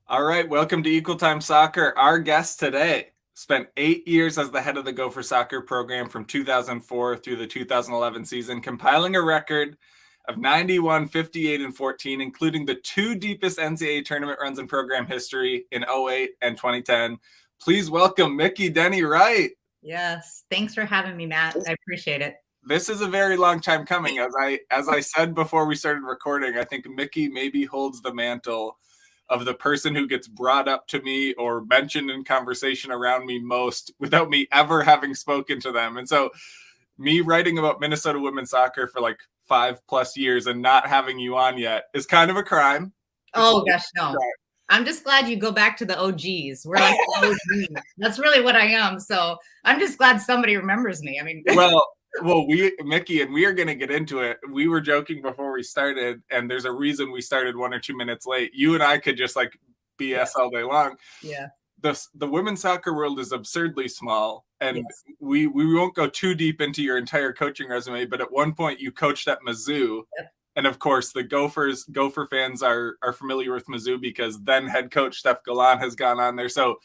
All right, welcome to Equal Time Soccer. Our guest today spent 8 years as the head of the Gopher Soccer program from 2004 through the 2011 season, compiling a record of 91, 58, and 14, including the two deepest NCAA tournament runs in program history in 08 and 2010. Please welcome Mikki Denney Wright. Yes, thanks for having me, Matt. I appreciate it. This is a very long time coming. As I said before we started recording, I think Mikki maybe holds the mantle of the person who gets brought up to me or mentioned in conversation around me most without me ever having spoken to them. And so me writing about Minnesota women's soccer for like 5+ years and not having you on yet is kind of a crime. Oh gosh, no. I'm just glad you go back to the OGs. We're like the OGs. That's really what I am. So I'm just glad somebody remembers me. I mean, Mikki, and we are going to get into it. We were joking before we started, and there's a reason we started 1 or 2 minutes late. You and I could just like BS all day long. Yeah. The women's soccer world is absurdly small, and yes. we won't go too deep into your entire coaching resume, but at one point you coached at Mizzou. Yep. And of course, the Gopher fans are familiar with Mizzou because then head coach Steph Galan has gone on there. So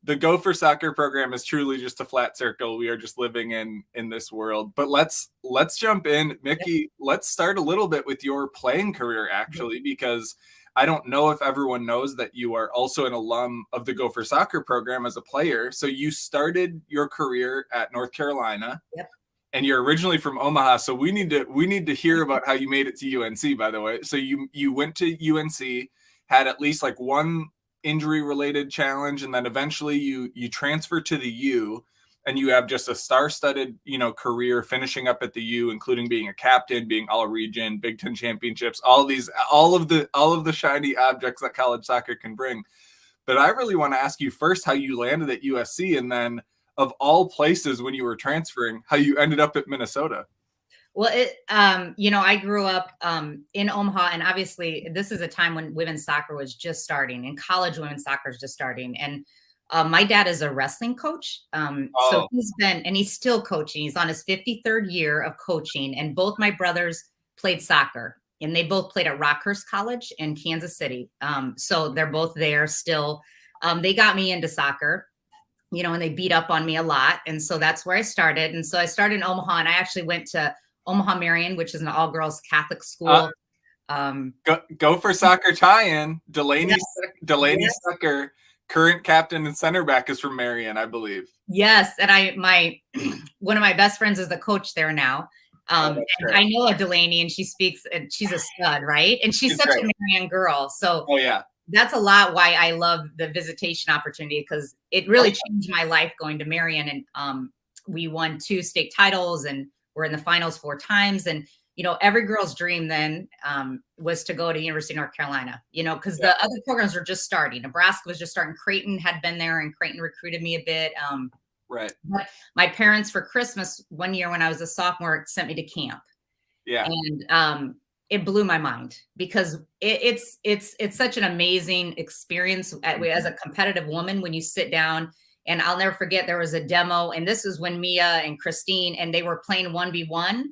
the Gopher soccer program is truly just a flat circle. We are just living in this world. But let's jump in. Mikki, let's start a little bit with your playing career, actually, because I don't know if everyone knows that you are also an alum of the Gopher soccer program as a player. So you started your career at North Carolina. Yep. And you're originally from Omaha, so we need to hear about how you made it to UNC, by the way. So you went to UNC, had at least like one injury-related challenge, and then eventually you transfer to the U, and you have just a star-studded, career finishing up at the U, including being a captain, being all-region, Big Ten championships, all of the shiny objects that college soccer can bring. But I really want to ask you first how you landed at USC, and then of all places when you were transferring, how you ended up at Minnesota. Well, I grew up in Omaha, and obviously this is a time when women's soccer was just starting and college women's soccer is just starting. And my dad is a wrestling coach. So he's still coaching. He's on his 53rd year of coaching, and both my brothers played soccer, and they both played at Rockhurst College in Kansas City. So they're both there still. They got me into soccer, and they beat up on me a lot. And so that's where I started. And so I started in Omaha, and I actually went to Omaha Marian, which is an all-girls Catholic school. Gopher Soccer tie-in. Delaney Sucker, current captain and center back, is from Marian, I believe. Yes, and one of my best friends is the coach there now. And I know a Delaney, and she speaks, and she's a stud, right? And she's such great. A Marian girl. So that's a lot why I love the visitation opportunity, because it really changed my life going to Marian. And we won 2 state titles, and we're in the finals 4 times. And, every girl's dream then was to go to University of North Carolina, because the other programs were just starting. Nebraska was just starting. Creighton had been there, and Creighton recruited me a bit. Right. But my parents for Christmas one year when I was a sophomore sent me to camp. Yeah. And it blew my mind, because it's such an amazing experience as a competitive woman when you sit down. And I'll never forget, there was a demo, and this is when Mia and Christine, and they were playing 1v1,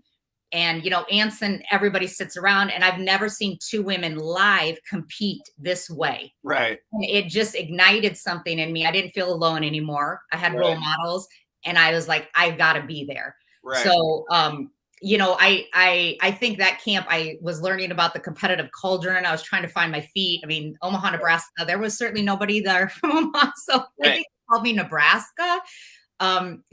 and, Anson, everybody sits around, and I've never seen 2 women live compete this way. Right. And it just ignited something in me. I didn't feel alone anymore. I had role models, and I was like, I've got to be there. Right. So, I think that camp, I was learning about the competitive cauldron. I was trying to find my feet. I mean, Omaha, Nebraska, there was certainly nobody there from Omaha. So I think they called me Nebraska.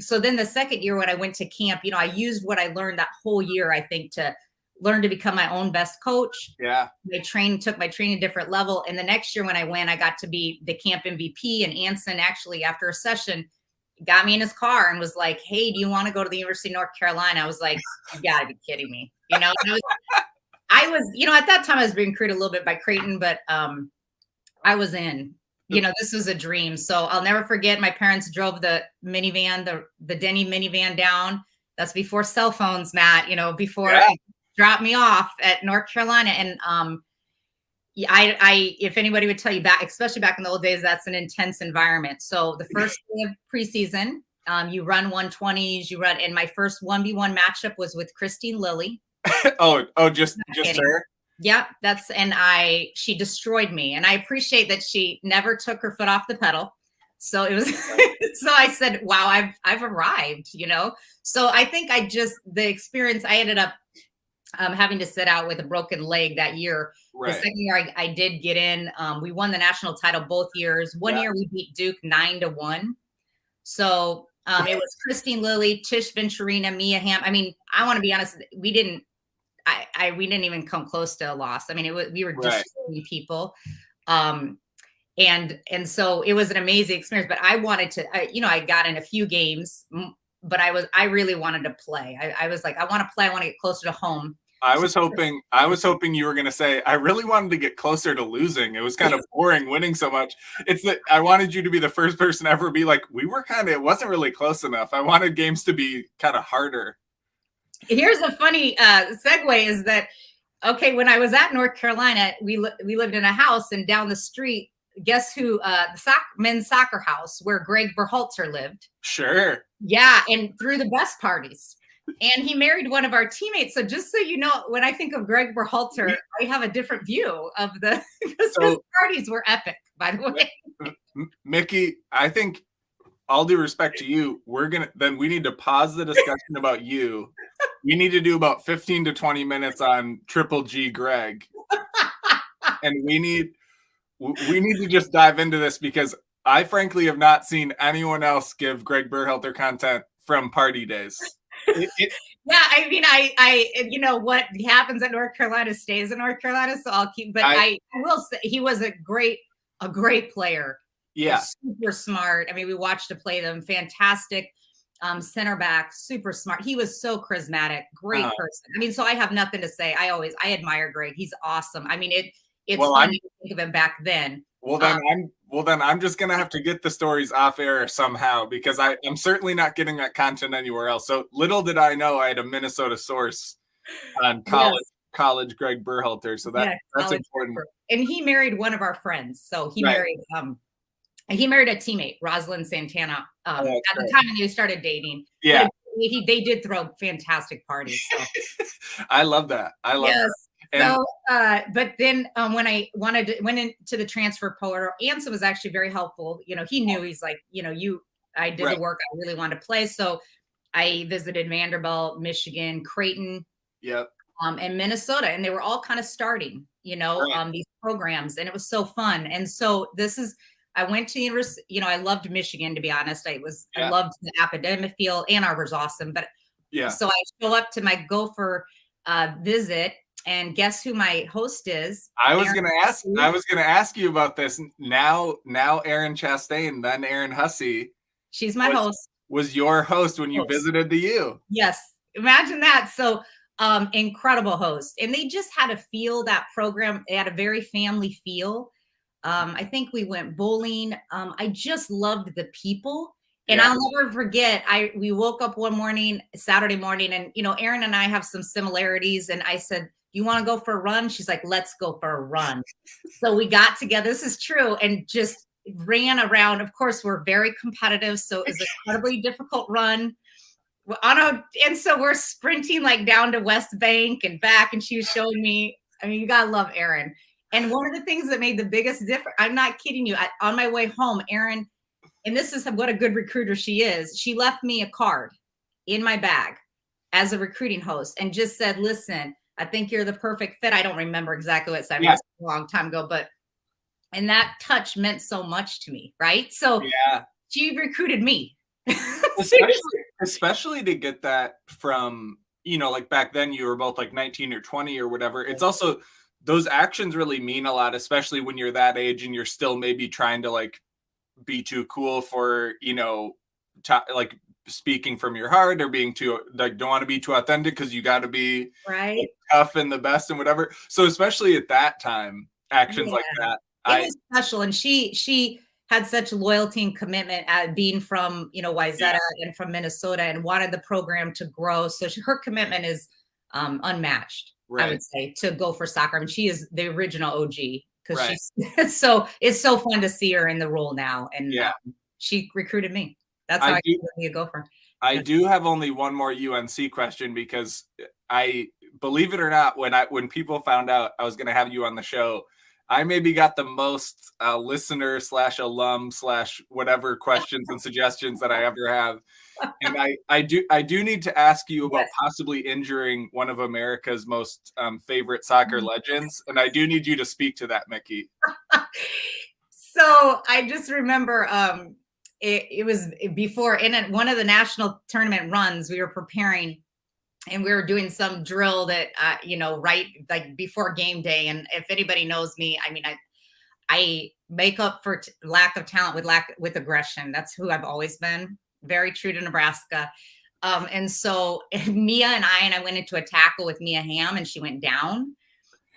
So then the second year when I went to camp, I used what I learned that whole year, I think, to learn to become my own best coach. Yeah. Took my training to a different level. And the next year when I went, I got to be the camp MVP. And Anson actually, after a session, got me in his car and was like, hey, do you want to go to the University of North Carolina? I was like, you gotta be kidding me. And I was, at that time I was being recruited a little bit by Creighton, but I was in, this was a dream. So I'll never forget, my parents drove the minivan, the Denny minivan down. That's before cell phones, Matt, before dropped me off at North Carolina. And I if anybody would tell you back, especially back in the old days, that's an intense environment. So the first day of preseason, you run 120s, and my first 1v1 matchup was with Christine Lilly. just her? Yeah, she destroyed me. And I appreciate that she never took her foot off the pedal. So it was, so I said, wow, I've arrived, you know? So I think the experience, I ended up having to sit out with a broken leg that year. Right. The second year I did get in. We won the national title both years. One year we beat Duke 9-1. So it was Christine Lilly, Tish Venturina, Mia Hamm. I mean, I want to be honest, we didn't even come close to a loss. I mean, we were destroying people. And so it was an amazing experience, but I wanted to, I got in a few games, but I really wanted to play. I was like, I want to play. I want to get closer to home. I was hoping you were going to say, I really wanted to get closer to losing. It was kind of boring winning so much. It's that I wanted you to be the first person ever be like, it wasn't really close enough. I wanted games to be kind of harder. Here's a funny segue is that, okay, when I was at North Carolina, we lived in a house, and down the street, guess who, the men's soccer house where Greg Berhalter lived. Sure. Yeah. And threw the best parties. And he married one of our teammates. So just so you know, when I think of Greg Berhalter, I have a different view of his parties were epic, by the way. Mikki, I think, all due respect to you, we need to pause the discussion about you. We need to do about 15 to 20 minutes on Triple G Greg. And we need to just dive into this, because I frankly have not seen anyone else give Greg Berhalter content from party days. Yeah, I mean, I what happens at North Carolina stays in North Carolina, so I'll keep. But I will say he was a great player. Yeah, super smart. I mean, we watched to play them. Fantastic center back, super smart. He was so charismatic, great person. I mean, so I have nothing to say. I admire Greg. He's awesome. I mean, it's funny to think of him back then. Well, then I'm just gonna have to get the stories off air somehow, because I'm certainly not getting that content anywhere else. So little did I know I had a Minnesota source on college Greg Berhalter. So that's important. And he married one of our friends. So he married a teammate, Rosalind Santana, at the time when they started dating. Yeah, they did throw fantastic parties. So. I love that. I love that. So, but then when I went into the transfer portal, Ansa was actually very helpful. You know, he knew, he's like, I did the work. I really wanted to play. So I visited Vanderbilt, Michigan, Creighton, and Minnesota, and they were all kind of starting, these programs, and it was so fun. And so I went to university, I loved Michigan, to be honest. I loved the academic field. Ann Arbor's awesome. But so I show up to my Gopher visit, and guess who my host is? I was going to ask you about this. Now Erin Chastain, then Erin Hussey. She's my host. Was your host when you visited the U? Yes. Imagine that. So incredible host. And they just had a feel, that program. They had a very family feel. I think we went bowling. I just loved the people. And I'll never forget, we woke up one morning, Saturday morning, and, Erin and I have some similarities. And I said, you want to go for a run? She's like, let's go for a run. So we got together. This is true. And just ran around. Of course, we're very competitive. So it was an incredibly difficult run. And so we're sprinting like down to West Bank and back. And she was showing me, I mean, you got to love Erin. And one of the things that made the biggest difference, I'm not kidding you, on my way home, Erin, and this is what a good recruiter she is, she left me a card in my bag as a recruiting host and just said, listen, I think you're the perfect fit. I don't remember exactly what it said. It was a long time ago, and that touch meant so much to me, right? So she recruited me. Especially to get that from, like back then you were both like 19 or 20 or whatever. It's also, those actions really mean a lot, especially when you're that age and you're still maybe trying to like be too cool for, like speaking from your heart, or being too, like, don't want to be too authentic because you got to be like, tough and the best and whatever. So especially at that time, actions like that. It was special. And she had such loyalty and commitment at being from, Wayzata and from Minnesota, and wanted the program to grow. So her commitment is unmatched. I would say, to Gopher Soccer. I mean, she is the original OG, because she's so, it's so fun to see her in the role now. And she recruited me. That's how I got to be a Gopher. I do have only one more UNC question, because believe it or not, when people found out I was going to have you on the show, I maybe got the most listener / alum / whatever questions and suggestions that I ever have. And I do need to ask you about possibly injuring one of America's most favorite soccer legends. And I do need you to speak to that, Mikki. So I just remember it was before in one of the national tournament runs, we were preparing and we were doing some drill that, right like before game day. And if anybody knows me, I mean, I make up for lack of talent with aggression. That's who I've always been. Very true to Nebraska. And so Mia and I went into a tackle with Mia Hamm and she went down.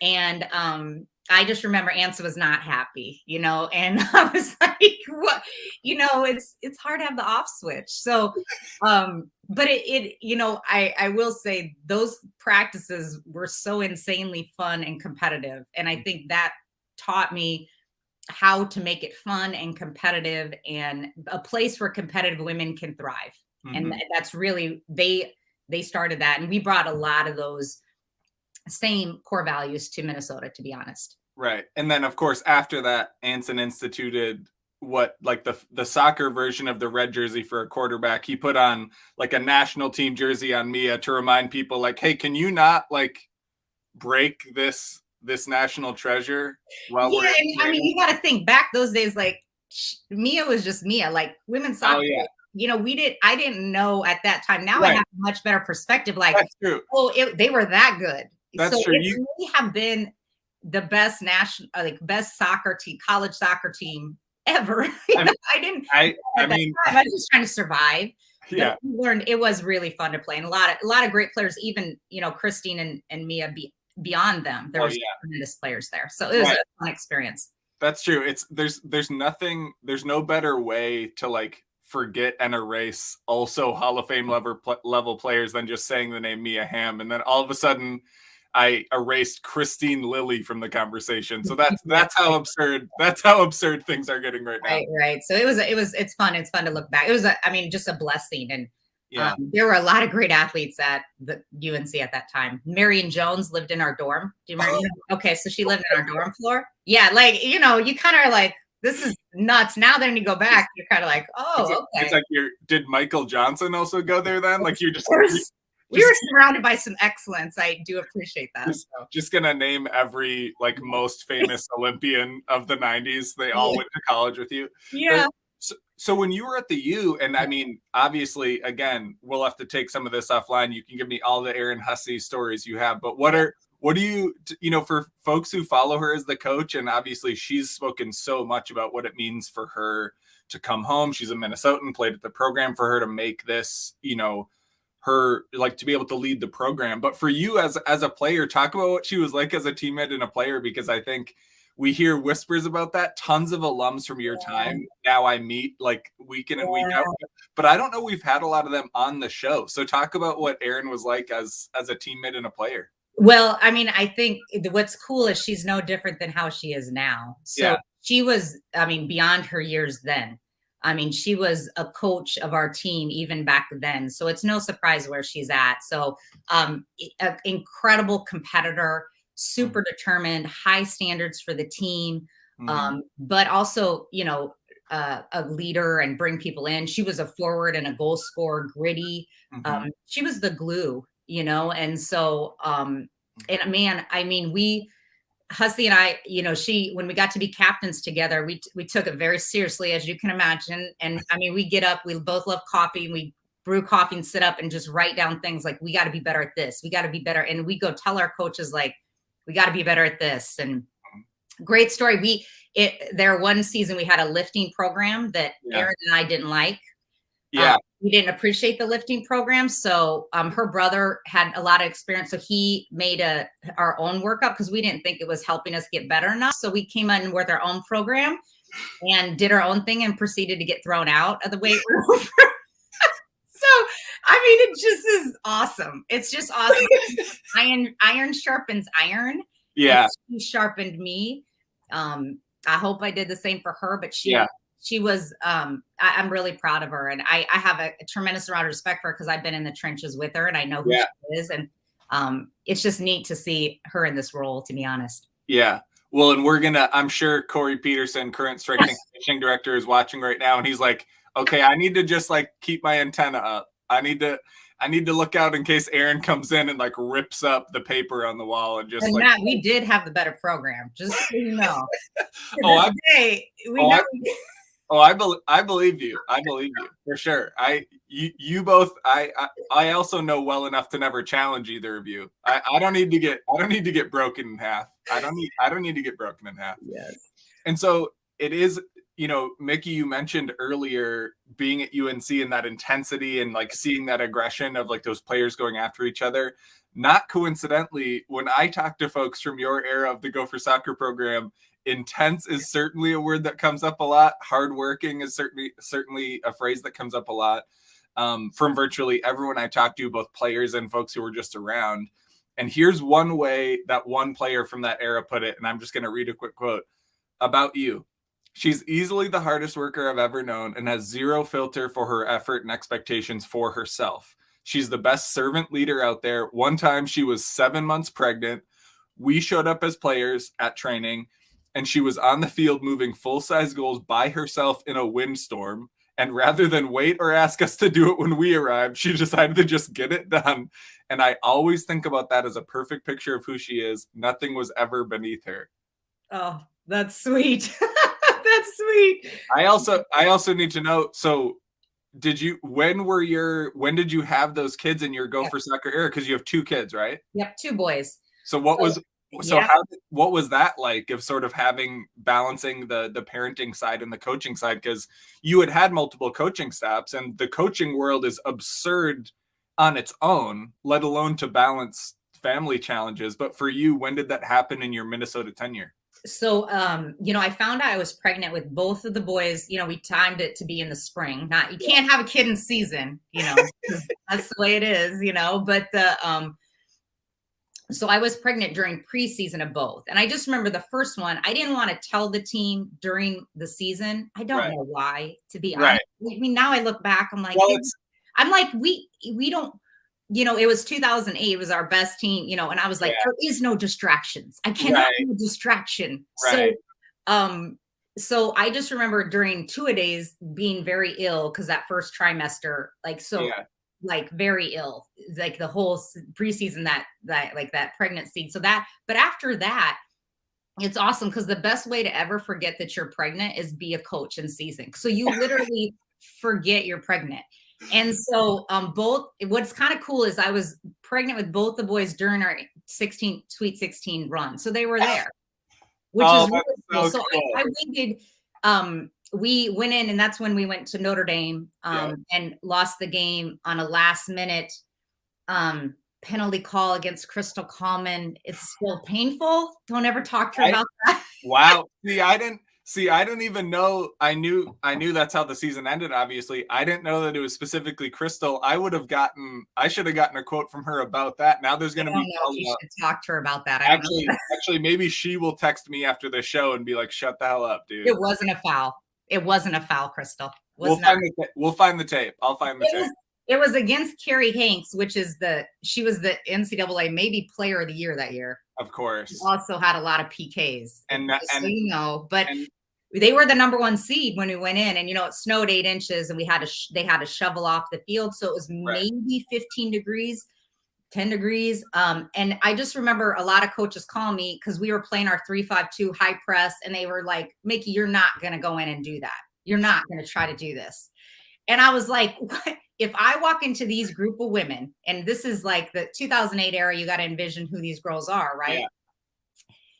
And I just remember Ansa was not happy, and I was like, what, it's hard to have the off switch. So, but I will say those practices were so insanely fun and competitive. And I think that taught me how to make it fun and competitive and a place where competitive women can thrive. And that's really, they started that. And we brought a lot of those same core values to Minnesota, to be honest. Right. And then of course, after that, Anson instituted the soccer version of the red jersey for a quarterback. He put on like a national team jersey on Mia to remind people like, hey, can you not like break this national treasure while we're I mean, you got to think back those days, like Mia was just Mia, like women's soccer. Oh, yeah. I didn't know at that time. Now I have a much better perspective. Like, that's true. They were that good. That's true. We have been the best best soccer team, college soccer team ever. I was just trying to survive. Yeah. We learned it was really fun to play, and a lot of great players, even, Christine and Mia beyond them. There was tremendous players there. So it was a fun experience. That's true. There's no better way to like forget and erase also Hall of Fame level players than just saying the name Mia Hamm. And then all of a sudden I erased Christine Lilly from the conversation. So that's how absurd things are getting right now. Right. So it's fun. It's fun to look back. It was just a blessing. And there were a lot of great athletes at the UNC at that time. Marion Jones lived in our dorm. Do you remember? Okay. So she lived in our dorm floor. Yeah. Like, you kind of are like, this is nuts. Now then you go back, you're kind of like, okay. It's like did Michael Johnson also go there then? Like you're just we were surrounded by some excellence. I do appreciate that. Just gonna name every like most famous Olympian of the 90s. They all went to college with you. Yeah. So when you were at the U, and I mean, obviously, again, we'll have to take some of this offline. You can give me all the Erin Hussey stories you have, but what do you, for folks who follow her as the coach, and obviously she's spoken so much about what it means for her to come home. She's a Minnesotan, played at the program, for her to make this, her like to be able to lead the program. But for you as a player, talk about what she was like as a teammate and a player, because I think we hear whispers about that. Tons of alums from your time now I meet like week in and week out, but I don't know we've had a lot of them on the show. So talk about what Erin was like as a teammate and a player. Well, I mean, I think what's cool is she's no different than how she is now. So she was, beyond her years then. I mean, she was a coach of our team even back then. So it's no surprise where she's at. So an incredible competitor, super determined, high standards for the team, but also, a leader and bring people in. She was a forward and a goal scorer, gritty. She was the glue, and so, and man, I mean, Hussey and I, when we got to be captains together, we took it very seriously, as you can imagine. And I mean, we get up, we both love coffee, and we brew coffee and sit up and just write down things like, we got to be better at this. We got to be better. And we go tell our coaches, like, we got to be better at this. And great story. There one season we had a lifting program that Erin and I didn't like. We didn't appreciate the lifting program. So her brother had a lot of experience. So he made our own workup because we didn't think it was helping us get better enough. So we came in with our own program and did our own thing and proceeded to get thrown out of the weight room. So, I mean, it just is awesome. It's just awesome. Iron sharpens iron. Yeah. She sharpened me. I hope I did the same for her, but she was, I'm really proud of her. And I have a tremendous amount of respect for her because I've been in the trenches with her and I know who she is. And it's just neat to see her in this role, to be honest. Yeah. Well, and I'm sure Corey Peterson, current strength and conditioning director, is watching right now, and he's like, okay, I need to just like keep my antenna up. I need to look out in case Aaron comes in and like rips up the paper on the wall and just and like. Matt, we did have the better program, just so you know. I believe you. I believe you for sure. You both. I also know well enough to never challenge either of you. I don't need to get broken in half. I don't need to get broken in half. Yes. And so it is. Mikki, you mentioned earlier being at UNC and that intensity and like seeing that aggression of like those players going after each other. Not coincidentally, when I talk to folks from your era of the Gopher Soccer program, intense is certainly a word that comes up a lot. Hardworking is certainly a phrase that comes up a lot from virtually everyone I talk to, both players and folks who were just around. And here's one way that one player from that era put it, and I'm just going to read a quick quote about you. She's easily the hardest worker I've ever known and has zero filter for her effort and expectations for herself. She's the best servant leader out there. One time she was 7 months pregnant. We showed up as players at training, and she was on the field moving full-size goals by herself in a windstorm. And rather than wait or ask us to do it when we arrived, she decided to just get it done. And I always think about that as a perfect picture of who she is. Nothing was ever beneath her. Oh, that's sweet. That's sweet. I also need to know, so when did you have those kids in your Gopher Soccer era? Because you have 2 kids, right? Yep, 2 boys. So what was that like of sort of balancing the parenting side and the coaching side? Because you had multiple coaching staffs, and the coaching world is absurd on its own, let alone to balance family challenges. But for you, when did that happen in your Minnesota tenure? So, I found out I was pregnant with both of the boys. We timed it to be in the spring. You can't have a kid in season, that's the way it is, but so I was pregnant during preseason of both. And I just remember the first one, I didn't want to tell the team during the season. I don't know why, to be honest. I mean, now I look back, I'm like, we don't, it was 2008. It was our best team, and I was like, there is no distractions. I cannot be a distraction. Right. So I just remember during 2-a-days being very ill because that first trimester, like very ill, like the whole preseason, that pregnancy. But after that, it's awesome because the best way to ever forget that you're pregnant is be a coach in season. So you literally forget you're pregnant. And so what's kind of cool is I was pregnant with both the boys during our Sweet 16 run. So they were there, which is really cool. So I waited, we went in, and that's when we went to Notre Dame and lost the game on a last minute penalty call against Crystal Common. It's still painful. Don't ever talk to her about that. Wow. I didn't even know. I knew that's how the season ended, obviously. I didn't know that it was specifically Crystal. I should have gotten a quote from her about that. Now there's going to be. You should talk to her about that. Actually, maybe she will text me after the show and be like, shut the hell up, dude. It wasn't a foul. It wasn't a foul, Crystal. We'll find the tape. I'll find the tape. It was against Carrie Hanks, she was the NCAA maybe player of the year that year. Of course. She also had a lot of PKs. But they were the number 1 seed when we went in, and it snowed 8 inches, and they had to shovel off the field. So it was maybe 15 degrees, 10 degrees. And I just remember a lot of coaches call me because we were playing our 3-5-2 high press, and they were like, Mikki, you're not going to go in and do that. You're not going to try to do this. And I was like, what? If I walk into these group of women, and this is like the 2008 era, you got to envision who these girls are, right? Yeah.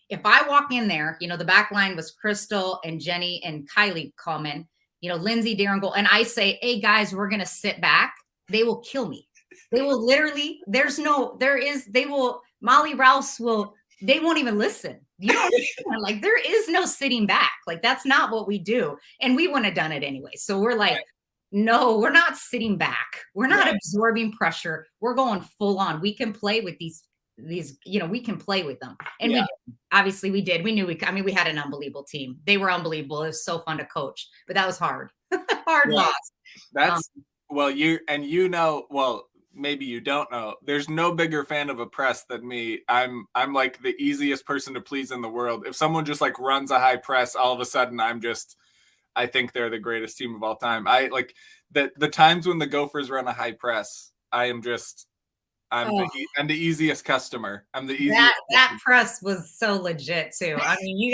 If I walk in there, the back line was Crystal and Jenny and Kylie Coleman, Lindsay Darren, and I say, hey guys, we're going to sit back. They will kill me. They will literally, Molly Rouse they won't even listen. Like, there is no sitting back. Like, that's not what we do. And we wouldn't have done it anyway. So we're like, no, we're not sitting back. We're not absorbing pressure. We're going full on. We can play with these, we can play with them. And we did. We knew we had an unbelievable team. They were unbelievable. It was so fun to coach, but that was hard. Hard loss. That's maybe you don't know, there's no bigger fan of a press than me. I'm like the easiest person to please in the world. If someone just like runs a high press, all of a sudden I think they're the greatest team of all time. I like the times when the Gophers run a high press, Oh, I'm the easiest customer. I'm the that easiest that press was so legit too. I mean,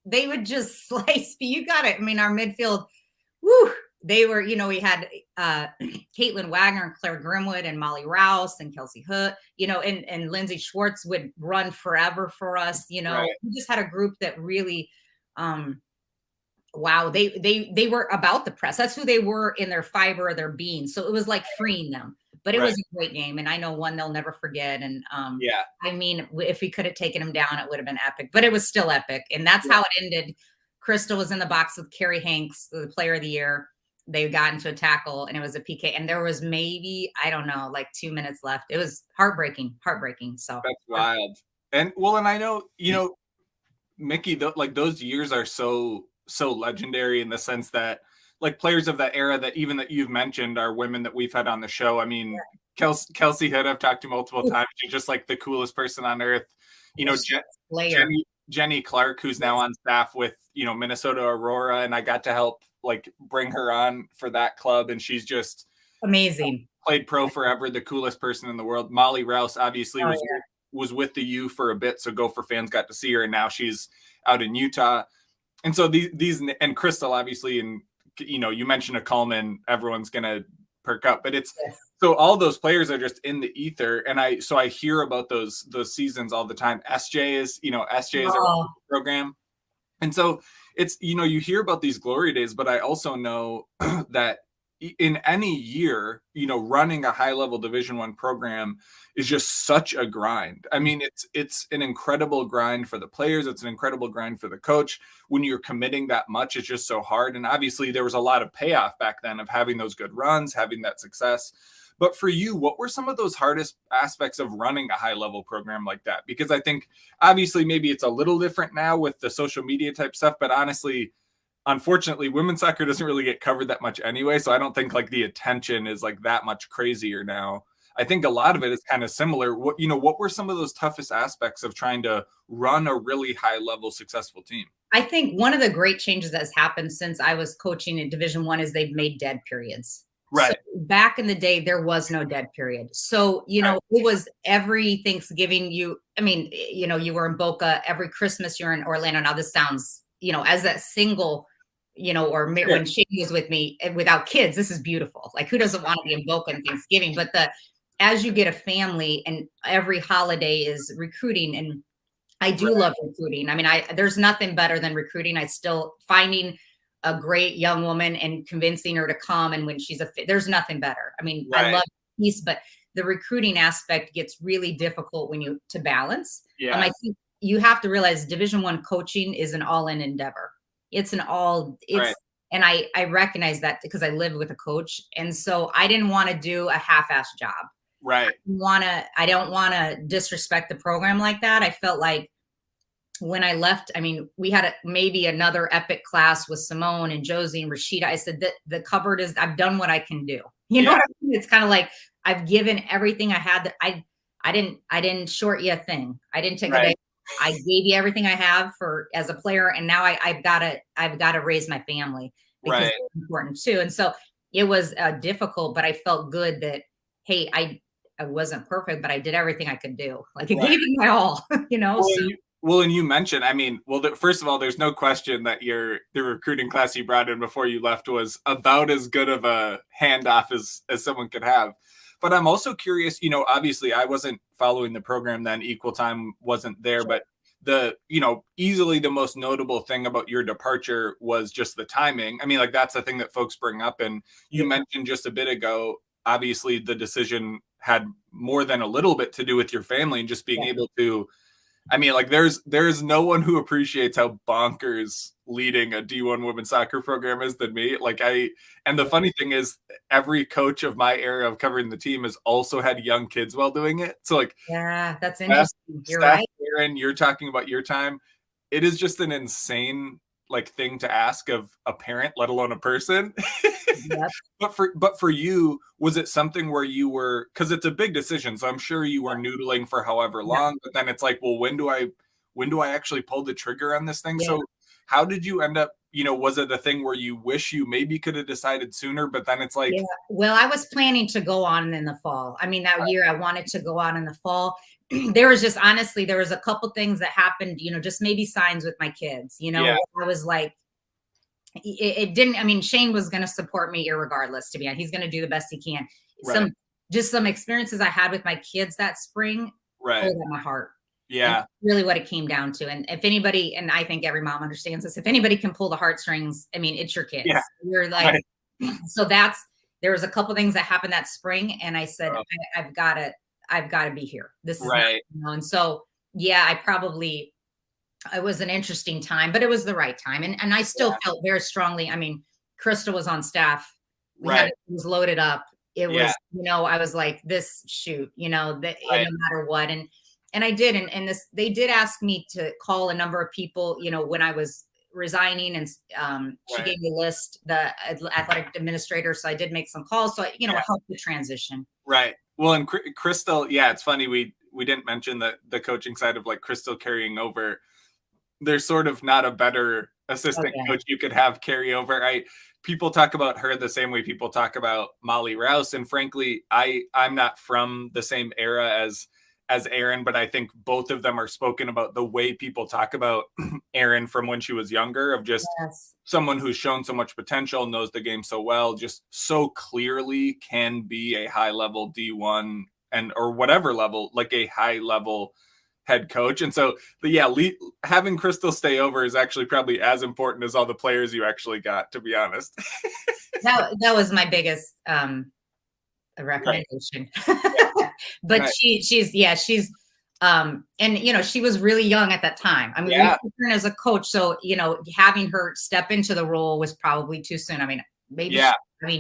they would just slice, you got it. I mean, our midfield, woo, they were, we had Caitlin Wagner and Claire Grimwood and Molly Rouse and Kelsey Hood, and Lindsay Schwartz would run forever for us. right, We just had a group that really, wow, they were about the press. That's who they were in their fiber of their being. So it was like freeing them. But it right. was a great game, and I know one they'll never forget. And Yeah. I mean, if we could have taken them down, it would have been epic. But it was still epic, and that's Yeah. how it ended. Crystal was in the box with Carrie Hanks, the Player of the Year. They got into a tackle, and it was a PK. And there was maybe, I don't know, like 2 minutes left. It was heartbreaking. So That's wild. And I know, Mikki, like those years are so legendary in the sense that like players of that era that even that you've mentioned are women that we've had on the show. I mean, Kelsey Hood, I've talked to multiple times. She's just like the coolest person on earth. Jenny Clark, who's now on staff with Minnesota Aurora, and I got to help like bring her on for that club, and she's just amazing. Played pro forever, the coolest person in the world. Molly Rouse obviously was with the U for a bit, so Gopher fans got to see her, and now she's out in Utah. And so these and Crystal obviously, and you mentioned a Coleman, everyone's gonna perk up, but it's so all those players are just in the ether, and I hear about those seasons all the time. SJ is our program, and so it's you hear about these glory days, but I also know that in any year, running a high level Division I program is just such a grind. I mean, it's an incredible grind for the players. It's an incredible grind for the coach. When you're committing that much, it's just so hard. And obviously there was a lot of payoff back then of having those good runs, having that success. But for you, what were some of those hardest aspects of running a high level program like that? Because I think obviously maybe it's a little different now with the social media type stuff, but honestly, unfortunately, women's soccer doesn't really get covered that much anyway. So I don't think like the attention is like that much crazier now. I think a lot of it is kind of similar. What were some of those toughest aspects of trying to run a really high level successful team? I think one of the great changes that has happened since I was coaching in Division I is they've made dead periods. Right. So back in the day, there was no dead period. So, it was every Thanksgiving you were in Boca, every Christmas you're in Orlando. Now this sounds, as that single, when she was with me without kids, this is beautiful. Like who doesn't want to be in Boca on Thanksgiving? But as you get a family and every holiday is recruiting, and I do love recruiting. I mean, there's nothing better than recruiting. I still finding a great young woman and convincing her to come. And when she's there's nothing better. I mean, I love peace, but the recruiting aspect gets really difficult to balance. Yeah. And I think you have to realize Division I coaching is an all-in endeavor. And I recognize that because I live with a coach. And so I didn't want to do a half-assed job. Right. I don't want to disrespect the program like that. I felt like when I left, I mean, we had maybe another epic class with Simone and Josie and Rashida. I said that the cupboard I've done what I can do. You know what I mean? It's kind of like I've given everything I had. I didn't short you a thing. I didn't take a day. I gave you everything I have as a player, and now I've got to raise my family because it's important too. And so it was difficult, but I felt good that hey, I wasn't perfect, but I did everything I could do. Like I gave it my all, Well, and you mentioned, I mean, first of all, there's no question that the recruiting class you brought in before you left was about as good of a handoff as someone could have. But I'm also curious, obviously I wasn't following the program then, Equal Time wasn't there, but easily the most notable thing about your departure was just the timing. I mean, like that's the thing that folks bring up. And you mentioned just a bit ago, obviously the decision had more than a little bit to do with your family and just being able to, I mean, like there's no one who appreciates how bonkers leading a D1 women's soccer program is than me. And the funny thing is every coach of my era of covering the team has also had young kids while doing it. So that's interesting. You're right. Aaron, you're talking about your time. It is just an insane like thing to ask of a parent, let alone a person. Yep. But for you, was it something where you were, because it's a big decision, so I'm sure you were noodling for however Yeah. long, but then it's like, well, when do I actually pull the trigger on this thing? Yeah. So how did you end up, was it a thing where you wish you maybe could have decided sooner, but then it's like, Yeah. Well, I was planning to go on in the fall. I mean, that year I wanted to go on in the fall. There was just, honestly, there was a couple things that happened, just maybe signs with my kids. Yeah. I was like, it didn't, I mean, Shane was going to support me irregardless, to be honest. He's going to do the best he can. Right. Some experiences I had with my kids that spring Right. pulled at my heart. Yeah. And really what it came down to. And if anybody, and I think every mom understands this, if anybody can pull the heartstrings, I mean, it's your kids. Yeah. You're like, right. So there was a couple things that happened that spring. And I said, I've got to be here. This is right. not, and so, yeah, it was an interesting time, but it was the right time. And I still felt very strongly. I mean, Crystal was on staff. It was loaded up. It was, I was like, this shoot, no matter what. And I did. And they did ask me to call a number of people, when I was resigning, and she gave me a list, the athletic administrator. So I did make some calls. So, help the transition. Right. Well, and Crystal, it's funny. We didn't mention the coaching side of like Crystal carrying over. There's sort of not a better assistant coach you could have carry over. People talk about her the same way people talk about Molly Rouse. And frankly, I'm not from the same era as Erin, but I think both of them are spoken about the way people talk about Erin from when she was younger, of just someone who's shown so much potential, knows the game so well, just so clearly can be a high level D1 or whatever level, like a high level head coach. And so, but having Crystal stay over is actually probably as important as all the players you actually got, to be honest. that was my biggest recommendation. But she's and she was really young at that time. I mean, as a coach, so having her step into the role was probably too soon. I mean, maybe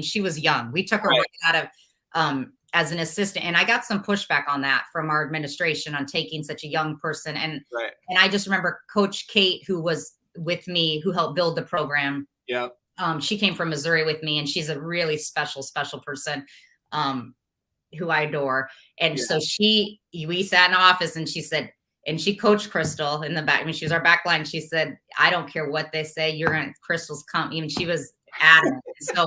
she was young. We took her right out of as an assistant, and I got some pushback on that from our administration on taking such a young person. And I just remember Coach Kate, who was with me, who helped build the program. Yeah. She came from Missouri with me, and she's a really special person. Who I adore. And so we sat in office, and she said, and she coached Crystal in the back. I mean, she was our back line. She said, I don't care what they say. Crystal's come. Even she was adamant. So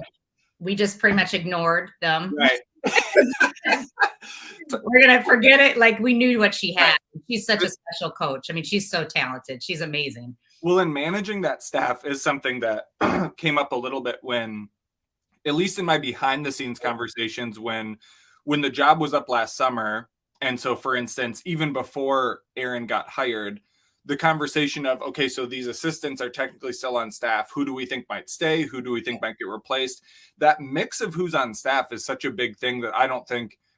we just pretty much ignored them. Right. We're going to forget it. Like, we knew what she had. She's such a special coach. I mean, she's so talented. She's amazing. Well, and managing that staff is something that came up a little bit when, at least in my behind the scenes conversations, when the job was up last summer. And so, for instance, even before Erin got hired, the conversation of, okay, so these assistants are technically still on staff. Who do we think might stay? Who do we think might get replaced? That mix of who's on staff is such a big thing that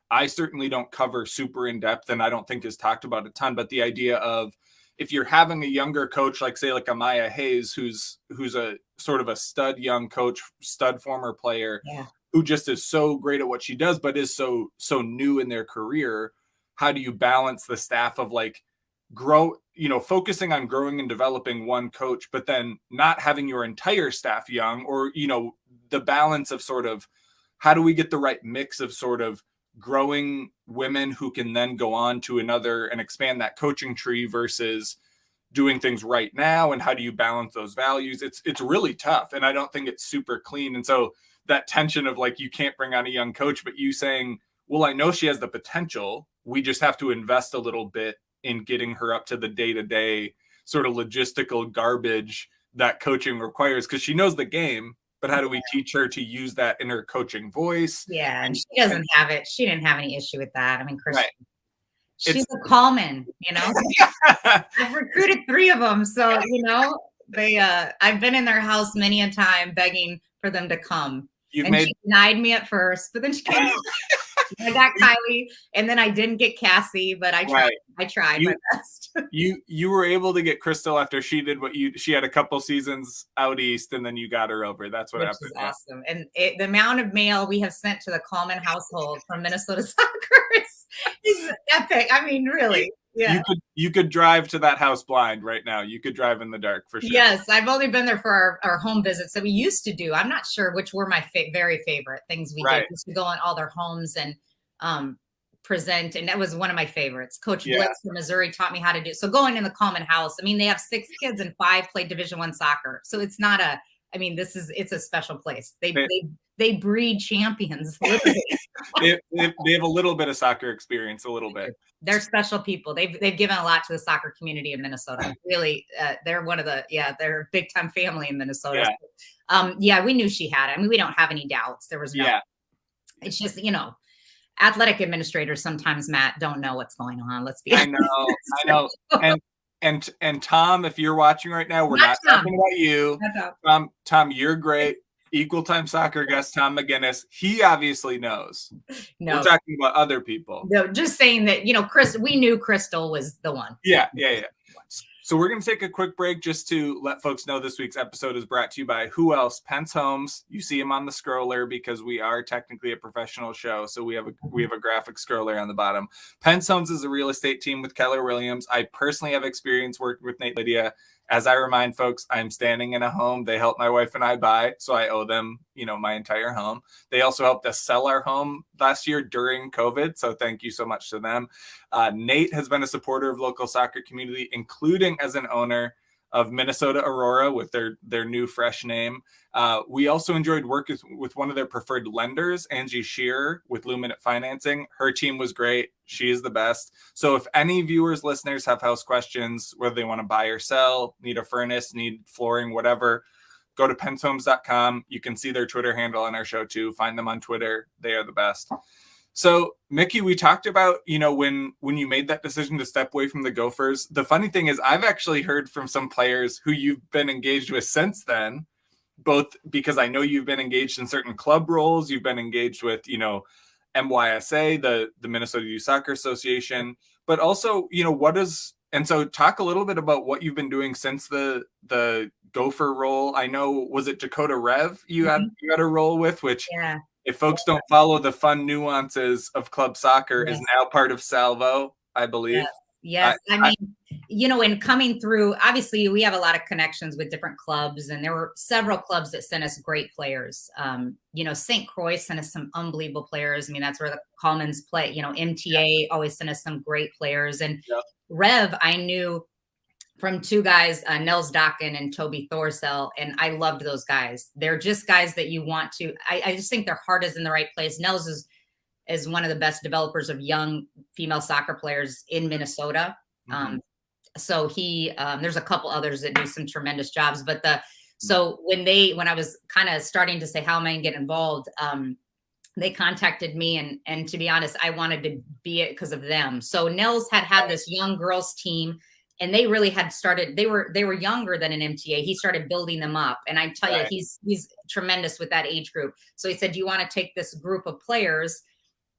I certainly don't cover super in depth, and I don't think is talked about a ton. But the idea of, if you're having a younger coach, like say like Amaya Hayes, who's a sort of a stud young coach, stud former player, who just is so great at what she does, but is so new in their career. How do you balance the staff of like focusing on growing and developing one coach, but then not having your entire staff young, or, the balance of sort of, how do we get the right mix of sort of growing women who can then go on to another and expand that coaching tree versus doing things right now? And how do you balance those values? It's really tough. And I don't think it's super clean. And so that tension of like, you can't bring on a young coach, but you saying, well, I know she has the potential. We just have to invest a little bit in getting her up to the day-to-day sort of logistical garbage that coaching requires, because she knows the game, but how do we teach her to use that in her coaching voice? Yeah. And she doesn't have it. She didn't have any issue with that. I mean, Kristen, she's a Coleman, I've recruited 3 of them. So, they, I've been in their house many a time begging for them to come. She denied me at first, but then she came. I got Kylie, and then I didn't get Cassie, but I tried. I tried my best. You were able to get Crystal after she did she had a couple seasons out east, and then you got her over. That's what happened. Which is awesome. And the amount of mail we have sent to the Coleman household from Minnesota Soccer is epic. I mean, really. You could drive to that house blind right now. You could drive in the dark for sure. Yes, I've only been there for our home visits that we used to do. I'm not sure which were my very favorite things we did. We used to go in all their homes and present, and that was one of my favorites. Coach Blitz from Missouri taught me how to do. So going in the Common House, I mean, they have 6 kids and 5 play Division I soccer. So it's not a, I mean, it's a special place. They breed champions. they have a little bit of soccer experience, a little bit. They're special people. They've given a lot to the soccer community in Minnesota. Really, they're one of the, they're a big time family in Minnesota. We knew she had it. I mean, we don't have any doubts. There was no, it's just, athletic administrators sometimes, Matt, don't know what's going on. Let's be honest. I know. And Tom, if you're watching right now, we're not talking about you. Tom, you're great. Equal time soccer guest Tom McGinnis. He obviously knows. No, we're talking about other people. No, just saying that, we knew Crystal was the one. Yeah. So we're going to take a quick break just to let folks know this week's episode is brought to you by who else? Pence Homes. You see him on the scroller because we are technically a professional show. So we have a graphic scroller on the bottom. Pence Homes is a real estate team with Keller Williams. I personally have experience working with Nate Lydia. As I remind folks, I'm standing in a home they helped my wife and I buy, so I owe them, my entire home. They also helped us sell our home last year during COVID, so thank you so much to them. Nate has been a supporter of local soccer community, including as an owner of Minnesota Aurora with their new fresh name. We also enjoyed working with one of their preferred lenders, Angie Shearer, with Luminate Financing. Her team was great. She is the best. So if any viewers, listeners have house questions, whether they want to buy or sell, need a furnace, need flooring, whatever, go to penshomes.com. You can see their Twitter handle on our show too. Find them on Twitter. They are the best. So, Mikki, we talked about, when you made that decision to step away from the Gophers. The funny thing is I've actually heard from some players who you've been engaged with since then, both because I know you've been engaged in certain club roles. You've been engaged with, MYSA, the Minnesota Youth Soccer Association, but also, and so talk a little bit about what you've been doing since the Gopher role. I know, was it Dakota Rev you had a role with, which if folks don't follow the fun nuances of club soccer, is now part of Salvo, I believe. Yes. I mean, in coming through, obviously we have a lot of connections with different clubs, and there were several clubs that sent us great players. St. Croix sent us some unbelievable players. I mean, that's where the Commons play. MTA always sent us some great players. And Rev, I knew from 2 guys, Nels Dokken and Toby Thorsell, and I loved those guys. They're just guys that you want to. I just think their heart is in the right place. Nels is one of the best developers of young female soccer players in Minnesota. So there's a couple others that do some tremendous jobs, but so when I was kind of starting to say, how am I going to get involved? They contacted me, and to be honest, I wanted to be it because of them. So Nels had this young girls team, and they really had started, they were younger than an MTA. He started building them up. And I tell you, he's tremendous with that age group. So he said, do you want to take this group of players?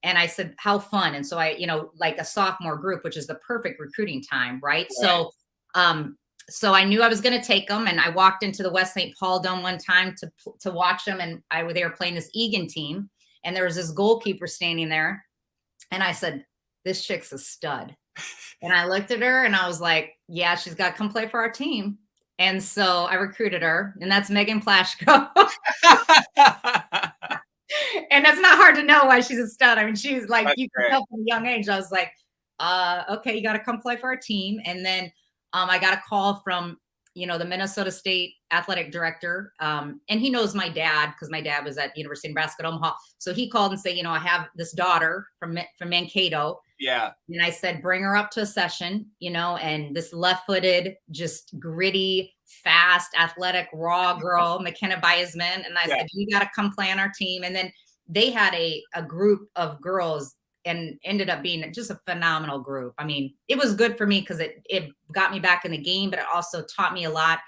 And I said, how fun. And so I, like a sophomore group, which is the perfect recruiting time. Right. So I knew I was going to take them, and I walked into the West St. Paul Dome one time to watch them. And they were playing this Egan team, and there was this goalkeeper standing there. And I said, this chick's a stud. And I looked at her and I was like, yeah, she's got to come play for our team. And so I recruited her, and that's Megan Plashko. And that's not hard to know why she's a stud. I mean, she's like, you can tell from a young age. I was like, okay, you got to come play for our team. And then I got a call from, the Minnesota State athletic director. And he knows my dad because my dad was at University of Nebraska at Omaha. So he called and said, I have this daughter from Mankato. Yeah. And I said, bring her up to a session, and this left-footed, just gritty, fast, athletic, raw girl, McKenna Biasman. And I said, you got to come play on our team. And then they had a group of girls, and ended up being just a phenomenal group. I mean, it was good for me because it got me back in the game, but it also taught me a lot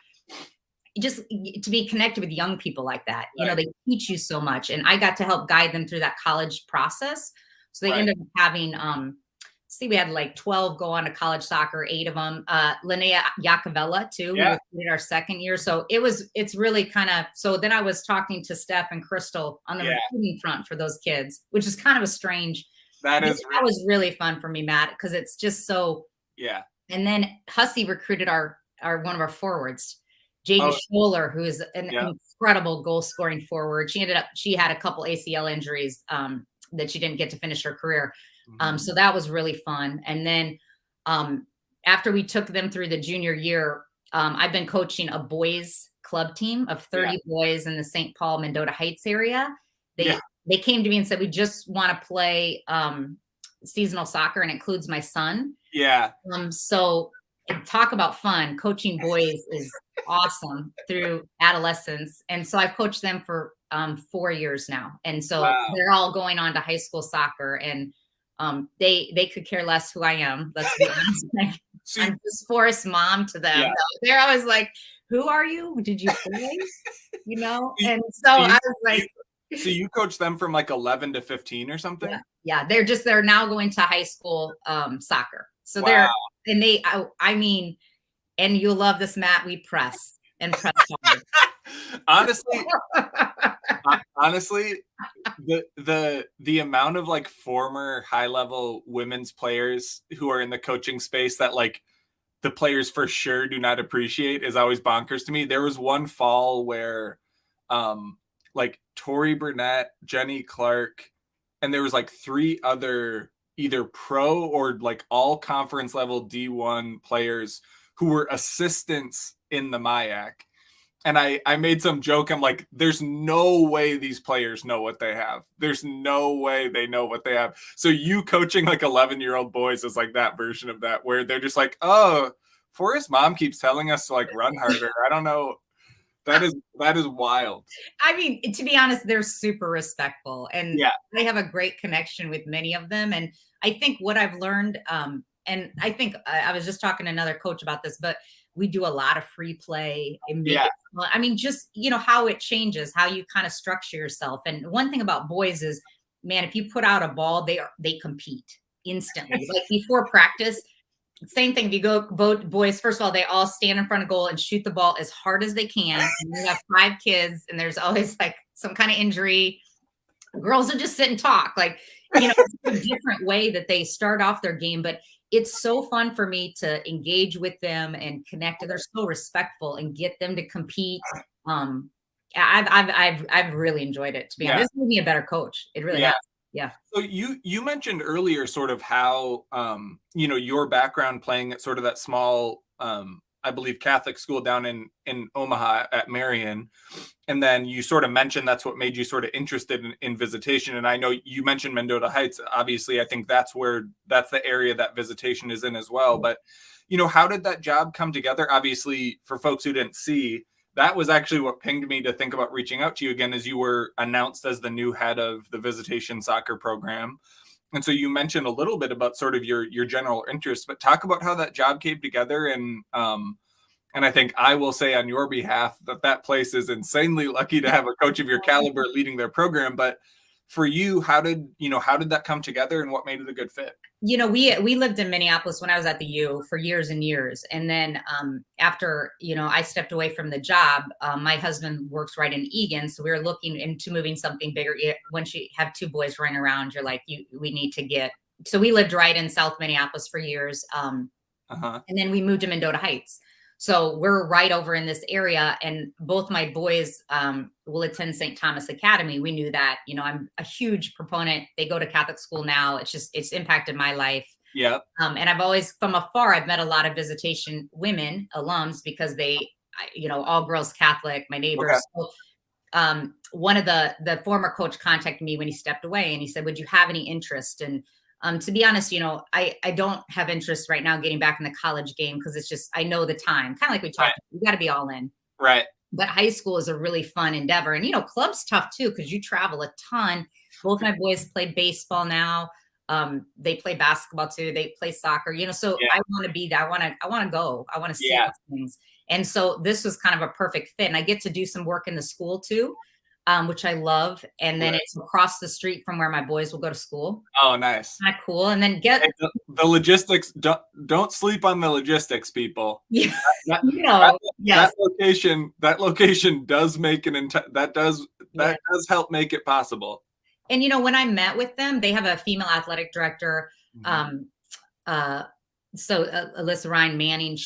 just to be connected with young people like that. They teach you so much, and I got to help guide them through that college process. So they ended up having, we had like 12 go on to college soccer, 8 of them. Linnea Iacovella too, we recruited our second year. So it's really kind of, so then I was talking to Steph and Crystal on the recruiting front for those kids, which is kind of a strange, that was really fun for me, Matt, because it's just so, Yeah. And then Hussey recruited our one of our forwards, Jada Oh, Scholler, who is an yeah. incredible goal scoring forward. She had a couple ACL injuries that she didn't get to finish her career. So that was really fun. And then after we took them through the junior year, I've been coaching a boys club team of 30 boys in the St. Paul Mendota Heights area. They came to me and said, we just want to play seasonal soccer, and it includes my son. Yeah. So talk about fun. Coaching boys is awesome through adolescence. And so I've coached them for 4 years now. And so they're all going on to high school soccer, and they could care less who I am. Let's be honest. I'm just Forrest's mom to them. Yeah. They're always like, who are you? Did you play? And so I was like, so you coach them from like 11 to 15 or something? Yeah. They're now going to high school soccer. So I mean, and you'll love this, Matt, we press hard. honestly, the amount of like former high level women's players who are in the coaching space that like the players for sure do not appreciate is always bonkers to me. There was one fall where like Tori Burnett, Jenny Clark, and there was like 3 other either pro or like all conference level D1 players who were assistants in the MIAC. And I made some joke. I'm like, there's no way these players know what they have. There's no way they know what they have. So you coaching like 11-year-old boys is like that version of that, where they're just like, oh, Forrest's mom keeps telling us to like run harder. I don't know. That is wild. I mean, to be honest, they're super respectful, and they have a great connection with many of them. And I think what I've learned, and I think I was just talking to another coach about this, but we do a lot of free play. I mean, just, how it changes, how you kind of structure yourself. And one thing about boys is, man, if you put out a ball, they compete instantly. Like before practice, same thing. If you go boys, first of all, they all stand in front of goal and shoot the ball as hard as they can. And we have 5 kids, and there's always like some kind of injury. Girls will just sit and talk. Like, it's a different way that they start off their game, but it's so fun for me to engage with them and connect. They're so respectful, and get them to compete. I've really enjoyed it, to be honest. This made me a better coach. It really has. Yeah. So you mentioned earlier sort of how your background playing at sort of that small I believe Catholic school down in Omaha at Marion, and then you sort of mentioned that's what made you sort of interested in visitation. And I know you mentioned Mendota Heights. Obviously, I think that's the area that visitation is in as well. But how did that job come together? Obviously, for folks who didn't see, that was actually what pinged me to think about reaching out to you again, as you were announced as the new head of the Visitation Soccer program. And so you mentioned a little bit about sort of your general interest, but talk about how that job came together. And I think I will say on your behalf that place is insanely lucky to have a coach of your caliber leading their program. But for you, how did that come together, and what made it a good fit? We lived in Minneapolis when I was at the U for years and years. And then after, I stepped away from the job, my husband works right in Egan. So we were looking into moving something bigger. Once you have 2 boys running around, you're like, we need to get. So we lived right in South Minneapolis for years. And then we moved to Mendota Heights. So we're right over in this area, and both my boys will attend St. Thomas Academy. We knew that. I'm a huge proponent. They go to Catholic school now. It's impacted my life. Yeah. And I've always, from afar, I've met a lot of visitation women alums, because they, all girls Catholic, my neighbors. Okay. So, one of the former coach contacted me when he stepped away, and he said, would you have any interest? And to be honest, I don't have interest right now getting back in the college game, because it's just, I know the time, kind of like we talked, you got to be all in. Right. But high school is a really fun endeavor. And, club's tough too, because you travel a ton. Both my boys play baseball now. They play basketball too. They play soccer, so I want to be there. I want to go. I want to see things. And so this was kind of a perfect fit. And I get to do some work in the school too, which I love. And then it's across the street from where my boys will go to school. Oh, nice. Kind of cool. And then the logistics. Don't sleep on the logistics, people. Yeah. That location does make that does help make it possible. And when I met with them, they have a female athletic director. So Alyssa Ryan Manning,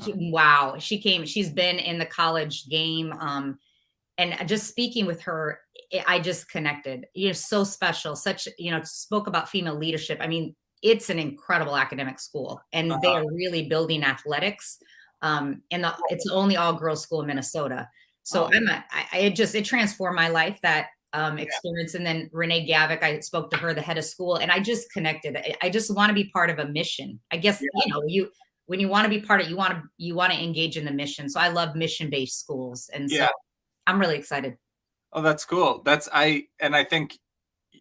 wow, she's been in the college game. And just speaking with her, I just connected. You're so special, spoke about female leadership. I mean, it's an incredible academic school, and they are really building athletics. It's the only all girls school in Minnesota. So it transformed my life, that experience. And then Renee Gavick, I spoke to her, the head of school, and I just connected. I just want to be part of a mission. I guess, when you want to be part of, you want to engage in the mission. So I love mission-based schools. And so I'm really excited. Oh, that's cool. I think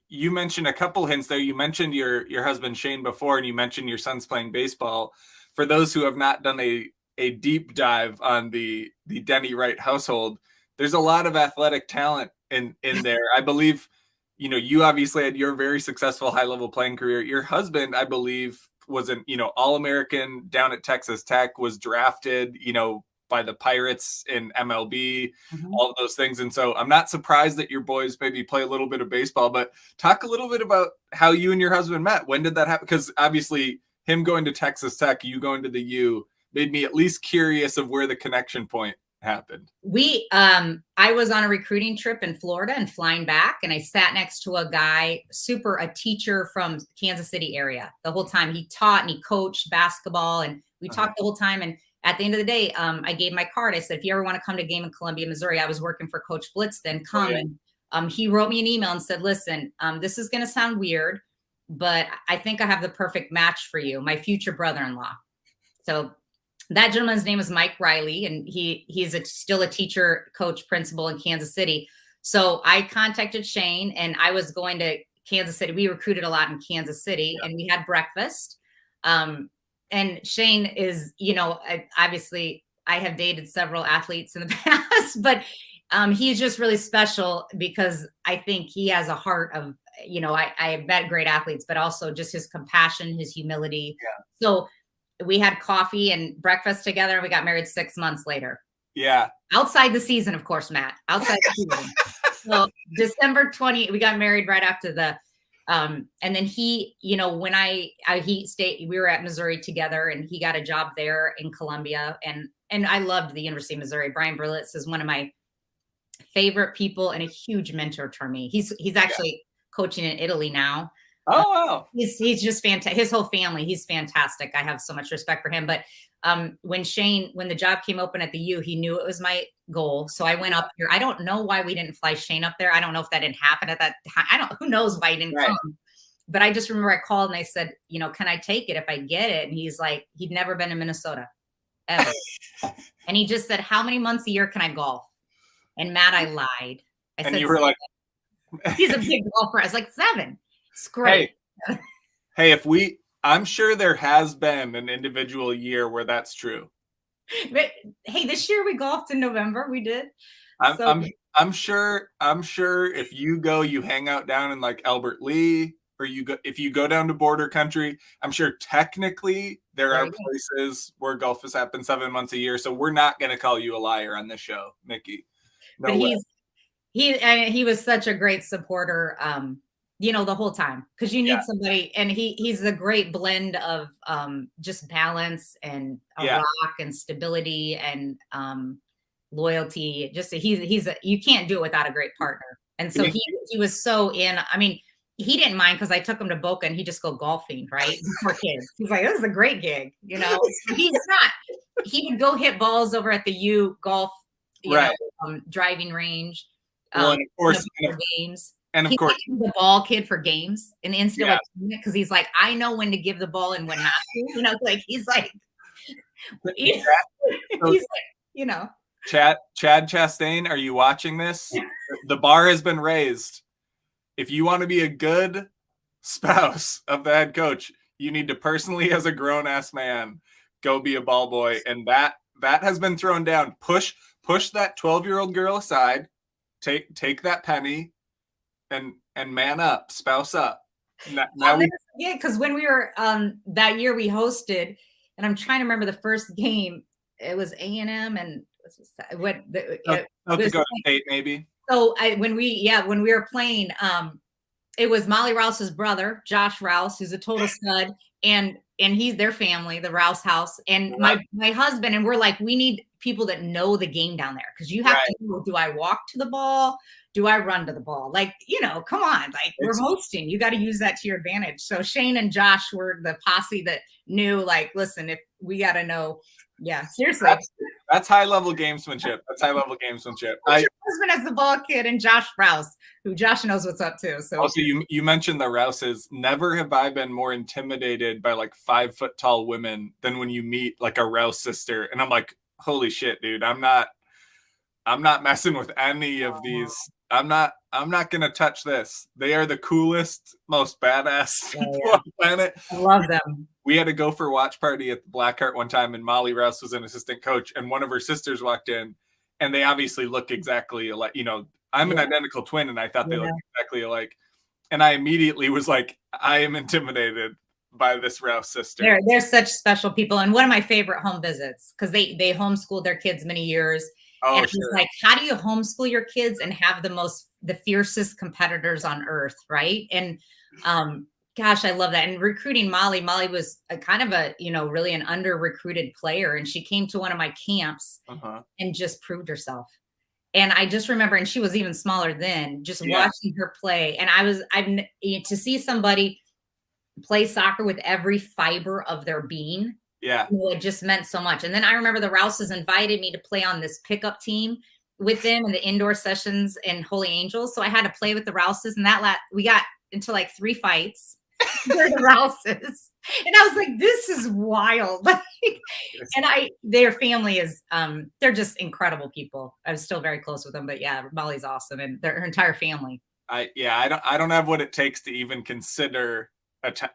you mentioned a couple hints there. You mentioned your husband Shane before, and you mentioned your son's playing baseball. For those who have not done a deep dive on the Denney Wright household, there's a lot of athletic talent in there. I believe, you obviously had your very successful high-level playing career. Your husband, I believe, was an All-American down at Texas Tech, was drafted, by the Pirates in MLB, all of those things. And so I'm not surprised that your boys maybe play a little bit of baseball, but talk a little bit about how you and your husband met. When did that happen? Because obviously him going to Texas Tech, you going to the U, made me at least curious of where the connection point happened. I was on a recruiting trip in Florida and flying back, and I sat next to a teacher from Kansas City area the whole time. He taught and he coached basketball, and we talked the whole time. And at the end of the day, I gave my card. I said, if you ever want to come to a game in Columbia, Missouri, I was working for Coach Blitz then, come. And he wrote me an email and said, listen, this is going to sound weird, but I think I have the perfect match for you, my future brother-in-law. So that gentleman's name is Mike Riley, and he's still a teacher, coach, principal in Kansas City. So I contacted Shane, and I was going to Kansas City. We recruited a lot in Kansas City, and we had breakfast. And Shane is, obviously I have dated several athletes in the past, but he's just really special because I think he has a heart of, I have met great athletes, but also just his compassion, his humility. So we had coffee and breakfast together, and we got married 6 months later. Yeah. Outside the season, of course, Matt. Outside the season. So December 20, we got married right after and then he, when he stayed, we were at Missouri together, and he got a job there in Columbia. And I loved the University of Missouri. Brian Berlitz is one of my favorite people and a huge mentor for me. He's actually coaching in Italy now. Oh, wow. He's just fantastic. His whole family, he's fantastic. I have so much respect for him. But when the job came open at the U, he knew it was my goal. So I went up here. I don't know why we didn't fly Shane up there. I don't know if that didn't happen at that time. Who knows why he didn't come. But I just remember I called and I said, can I take it if I get it? And he's like, he'd never been to Minnesota ever. And he just said, how many months a year can I golf? And Matt, I lied. I said, you were like, he's a big golfer. I was like, 7. It's great. Hey, I'm sure there has been an individual year where that's true. But hey, this year we golfed in November. We did. I'm sure if you go, you hang out down in like Albert Lee, or if you go down to border country, I'm sure technically there are places where golf has happened 7 months a year. So we're not going to call you a liar on this show, Mikki. No but way. he was such a great supporter. The whole time, because you need somebody, and he's a great blend of just balance and rock and stability and loyalty. Just you can't do it without a great partner. And so he was so in. I mean, he didn't mind because I took him to Boca and he just go golfing, right? For kids. He's like, this is a great gig, He's not. He would go hit balls over at the U golf, driving range. Well, and of course, games. And of course, the ball kid for games in the NCAA tournament, because he's like, I know when to give the ball and when not to. Like he's like, Chad Chastain, are you watching this? The bar has been raised. If you want to be a good spouse of the head coach, you need to personally, as a grown ass man, go be a ball boy, and that has been thrown down. Push that 12-year-old girl aside. Take that penny. And man up, spouse up. Because when we were that year we hosted, and I'm trying to remember the first game. It was A&M and South Dakota State, maybe. So when we were playing, it was Molly Rouse's brother, Josh Rouse, who's a total stud, and and he's their family, the Rouse house, and my husband, and we're like, we need people that know the game down there, because you have to know, do I walk to the ball? Do I run to the ball? Like, come on, like, we're hosting. You got to use that to your advantage. So Shane and Josh were the posse that knew, like, listen, if we got to know. Yeah, seriously. That's high-level gamesmanship. That's high-level gamesmanship. My husband has the ball kid, and Josh Rouse, who Josh knows what's up to. So also, you mentioned the Rouses. Never have I been more intimidated by like 5 foot tall women than when you meet like a Rouse sister, and I'm like, holy shit, dude! I'm not messing with any of these. I'm not gonna touch this. They are the coolest, most badass people on the planet. I love them. We had a Gopher watch party at the Blackheart one time, and Molly Rouse was an assistant coach, and one of her sisters walked in, and they obviously look exactly alike. I'm an identical twin, and I thought they looked exactly alike. And I immediately was like, I am intimidated by this Rouse sister. They're such special people. And one of my favorite home visits, because they homeschooled their kids many years. And it was like, how do you homeschool your kids and have the fiercest competitors on earth, right? And gosh, I love that. And recruiting Molly was a kind of a, really an under-recruited player. And she came to one of my camps and just proved herself. And I just remember, and she was even smaller then, just watching her play. And to see somebody play soccer with every fiber of their being, it just meant so much. And then I remember the Rouses invited me to play on this pickup team with them in the indoor sessions in Holy Angels. So I had to play with the Rouses, and we got into like 3 fights. They're the Rouses. And I was like, this is wild. And their family is, they're just incredible people. I'm still very close with them, but yeah, Molly's awesome. And her entire family. I don't have what it takes to even consider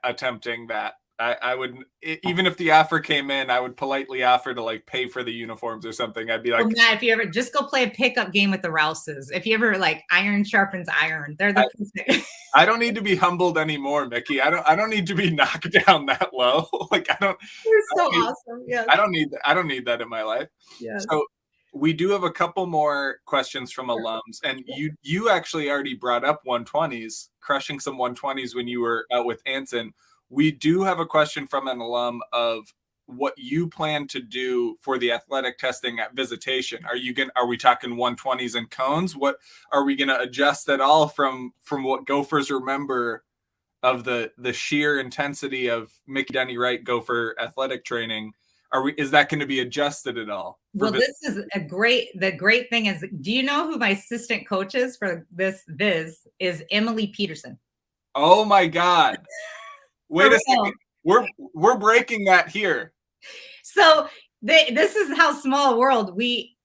attempting that. I would, even if the offer came in, I would politely offer to like pay for the uniforms or something. I'd be like, well, Matt, if you ever just go play a pickup game with the Rouses, if you ever like iron sharpens iron, they're the. I don't need to be humbled anymore, Mikki. I don't need to be knocked down that low. Like You're so awesome. Yeah. I don't need that in my life. Yeah. So we do have a couple more questions from alums, and you actually already brought up 120s, crushing some 120s when you were out with Anson. We do have a question from an alum of what you plan to do for the athletic testing at Visitation. Are we talking 120s and cones? What are we going to adjust at all from what Gophers remember of the sheer intensity of Mikki Denney Wright Gopher athletic training? Is that going to be adjusted at all? Well, this is the great thing is, do you know who my assistant coach is for this Viz is Emily Peterson. Oh my God. Wait a second. We're breaking that here. So this is how small world we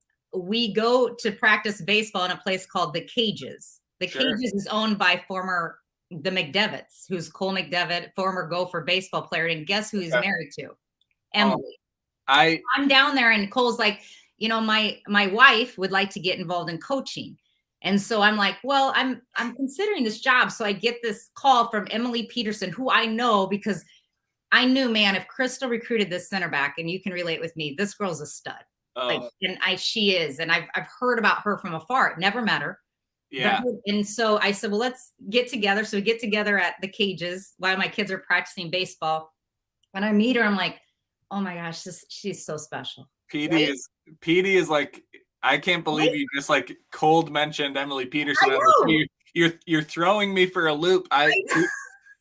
go to practice baseball in a place called the Cages. The Cages is owned by the McDevitt's, who's Cole McDevitt, former Gopher baseball player, and guess who he's married to? Emily. I'm down there, and Cole's like, my wife would like to get involved in coaching. And so I'm like, well, I'm considering this job. So I get this call from Emily Peterson, who I know because I knew, man, if Crystal recruited this center back, and you can relate with me, this girl's a stud. She is. And I've heard about her from afar. Never met her. Yeah. And so I said, well, let's get together. So we get together at the Cages while my kids are practicing baseball. When I meet her, I'm like, oh my gosh, she's so special. PD is like, I can't believe you just like cold mentioned Emily Peterson. You're throwing me for a loop. I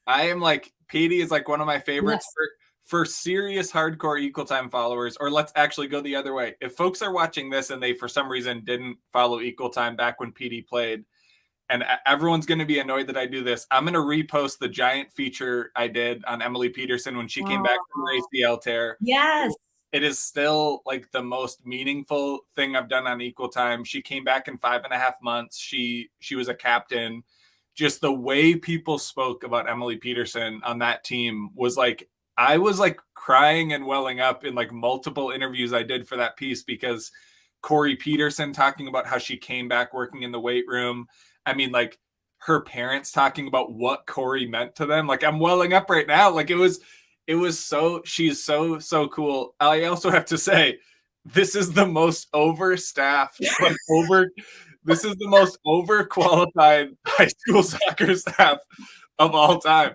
am like, PD is like one of my favorites for serious hardcore equal time followers. Or let's actually go the other way. If folks are watching this and they for some reason didn't follow equal time back when PD played, and everyone's going to be annoyed that I do this, I'm going to repost the giant feature I did on Emily Peterson when she came back from her ACL tear. Yes. It is still like the most meaningful thing I've done on equal time. She came back in 5.5 months. She was a captain. Just the way people spoke about Emily Peterson on that team was like, I was like crying and welling up in like multiple interviews I did for that piece, because Corey Peterson talking about how she came back working in the weight room. I mean, like her parents talking about what Corey meant to them. Like I'm welling up right now. Like she's so cool. I also have to say, this is the most overstaffed, this is the most overqualified high school soccer staff of all time.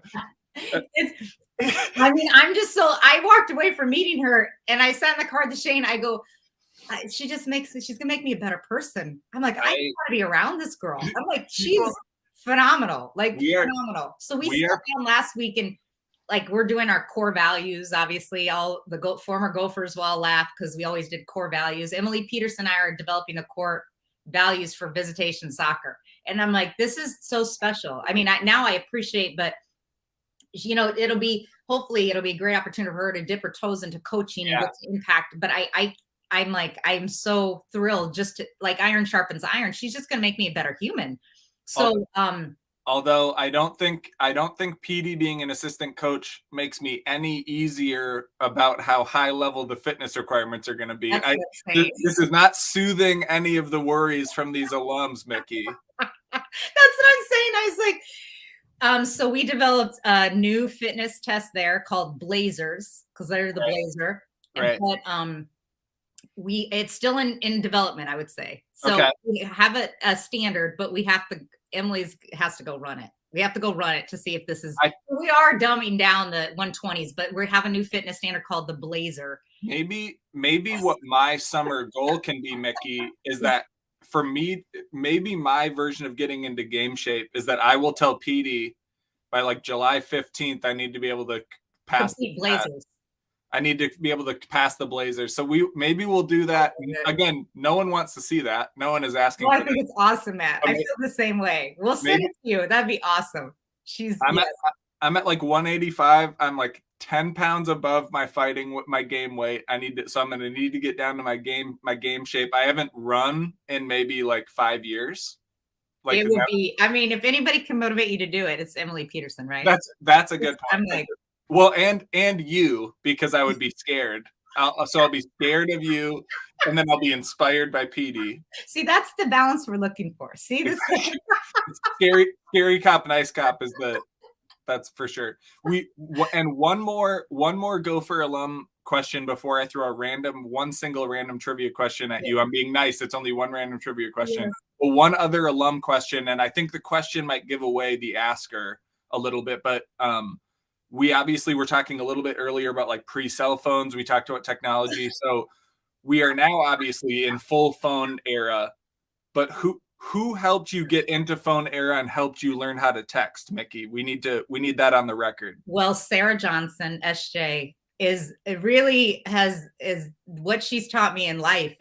I mean, I walked away from meeting her and I sat in the car to Shane. I go, she's gonna make me a better person. I'm like, I want to be around this girl. I'm like, she's phenomenal, phenomenal. So we sat down last week and like we're doing our core values. Obviously, all the former Gophers will all laugh because we always did core values. Emily Peterson and I are developing the core values for Visitation Soccer, and I'm like, this is so special. I mean, now I appreciate, but hopefully it'll be a great opportunity for her to dip her toes into coaching and get to impact. But I'm so thrilled just to, like, iron sharpens iron. She's just going to make me a better human. So, although I don't think PD being an assistant coach makes me any easier about how high level the fitness requirements are going to be. This is not soothing any of the worries from these alums, Mikki. That's what I'm saying. I was like, so we developed a new fitness test there called Blazers because they're the Blazer. Right. But it's still in development, I would say. So we have a standard, but Emily's has to go run it. We have to go run it to see if this is. We are dumbing down the 120s, but we have a new fitness standard called the Blazer. Maybe what my summer goal can be, Mikki, is that for me, maybe my version of getting into game shape is that I will tell PD by like July 15th, I need to be able to pass the Blazers. I need to be able to pass the Blazers. So we'll do that. Again, no one wants to see that. No one is asking. Well, I think it's awesome, Matt. I feel the same way. We'll send it to you. That'd be awesome. I'm at like 185. I'm like 10 pounds above my game weight. So I'm going to need to get down to my game shape. I haven't run in maybe like 5 years. Like, it would be, I mean, if anybody can motivate you to do it, it's Emily Peterson, right? That's a good point. I'm like, well, and you, because I would be scared. I'll be scared of you, and then I'll be inspired by PD. See, that's the balance we're looking for. See, this scary cop, nice cop that's for sure. And one more Gopher alum question before I throw one single random trivia question at you. I'm being nice. It's only one random trivia question. Yeah. But one other alum question, and I think the question might give away the asker a little bit, but we obviously were talking a little bit earlier about like pre-cell phones. We talked about technology. So we are now obviously in full phone era, but who helped you get into phone era and helped you learn how to text, Mikki? We need that on the record. Well, Sarah Johnson, SJ, is what she's taught me in life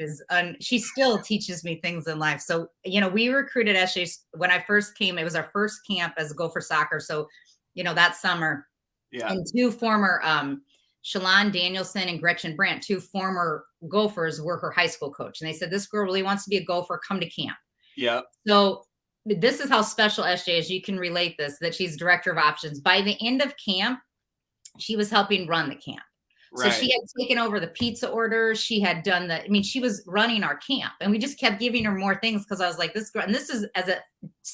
she still teaches me things in life. So, we recruited SJ when I first came. It was our first camp as Gopher Soccer. So, that summer. Yeah. And two former Shalon Danielson and Gretchen Brandt, two former Gophers, were her high school coach. And they said, this girl really wants to be a Gopher, come to camp. Yeah. So this is how special SJ is. You can relate this, that she's director of options. By the end of camp, she was helping run the camp. Right. So she had taken over the pizza orders. She had done she was running our camp, and we just kept giving her more things because I was like, this girl, and this is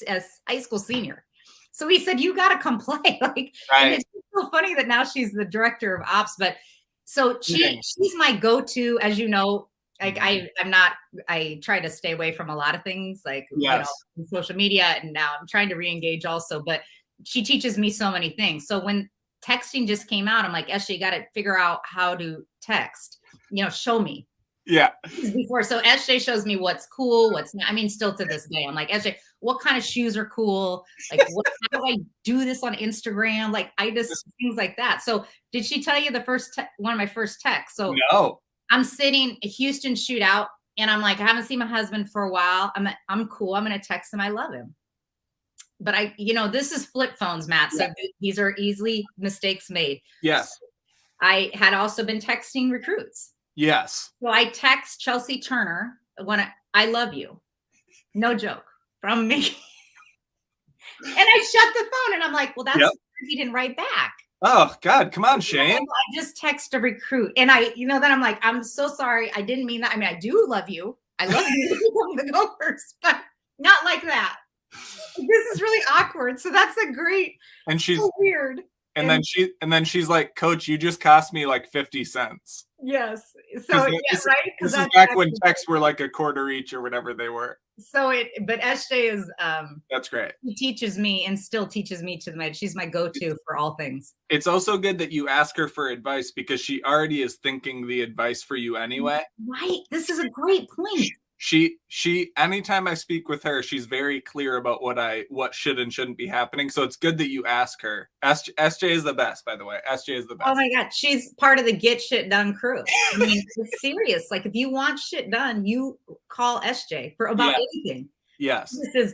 as high school senior. So he said, you got to come play. Right. And it's so funny that now she's the director of ops, but so she's my go-to, as you know. Like I try to stay away from a lot of things, like social media, and now I'm trying to re-engage also, but she teaches me so many things. So when texting just came out, I'm like, SJ, you got to figure out how to text, show me. Yeah. Before. So SJ shows me what's cool, what's not. I mean, still to this day, I'm like, SJ, what kind of shoes are cool? Like, how do I do this on Instagram? Like, things like that. So did she tell you one of my first texts? So no. I'm sitting a Houston shootout, and I'm like, I haven't seen my husband for a while. I'm cool. I'm going to text him. I love him. But this is flip phones, Matt. So these are easily mistakes made. Yes. I had also been texting recruits. Yes. So I text Chelsea Turner when I love you. No joke from me. And I shut the phone, and I'm like, well, that's he didn't write back. Oh God, come on, Shane. I just text a recruit, and then I'm like, I'm so sorry. I didn't mean that. I mean, I do love you. I love you, the Gophers, but not like that. This is really awkward. So that's a great. And she's so weird. And then she's like, Coach, you just cost me like 50 cents. Yes. So right. This is back when texts were like a quarter each or whatever they were. But SJ is, That's great. she teaches me and still teaches me to the med. She's my go-to for all things. It's also good that you ask her for advice because she already is thinking the advice for you anyway. Right. This is a great point. She anytime I speak with her, she's very clear about what should and shouldn't be happening. So it's good that you ask her. SJ is the best, by the way. SJ is the best. Oh my God. She's part of the get shit done crew. I mean, it's serious. Like if you want shit done, you call SJ for about anything. Yes. This is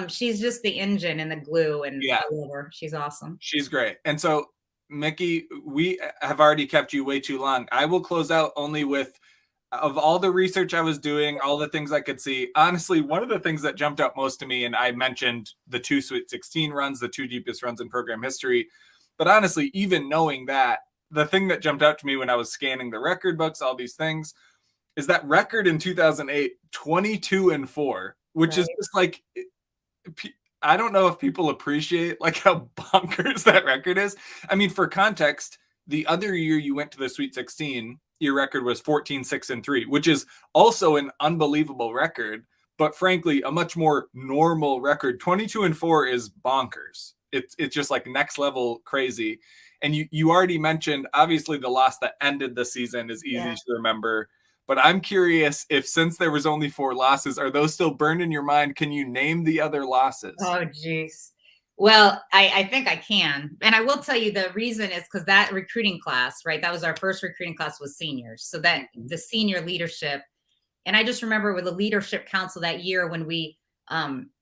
she's just the engine and the glue, and I love her. She's awesome. She's great. And so Mikki, we have already kept you way too long. I will close out only with, of all the research I was doing, all the things I could see, honestly, one of the things that jumped out most to me, and I mentioned the 2 Sweet 16 runs, the 2 deepest runs in program history. But honestly, even knowing that, the thing that jumped out to me when I was scanning the record books, all these things, is that record in 2008, 22-4, which is just like, I don't know if people appreciate like how bonkers that record is. I mean, for context, the other year you went to the Sweet 16, your record was 14-6-3, which is also an unbelievable record, but frankly, a much more normal record. 22-4 is bonkers. It's just like next level crazy. And you already mentioned, obviously, the loss that ended the season is easy to remember. But I'm curious if, since there was only 4 losses, are those still burned in your mind? Can you name the other losses? Oh, geez. Well, I think I can. And I will tell you the reason is because that recruiting class, right? That was our first recruiting class with seniors. So that the senior leadership, and I just remember with the leadership council that year when we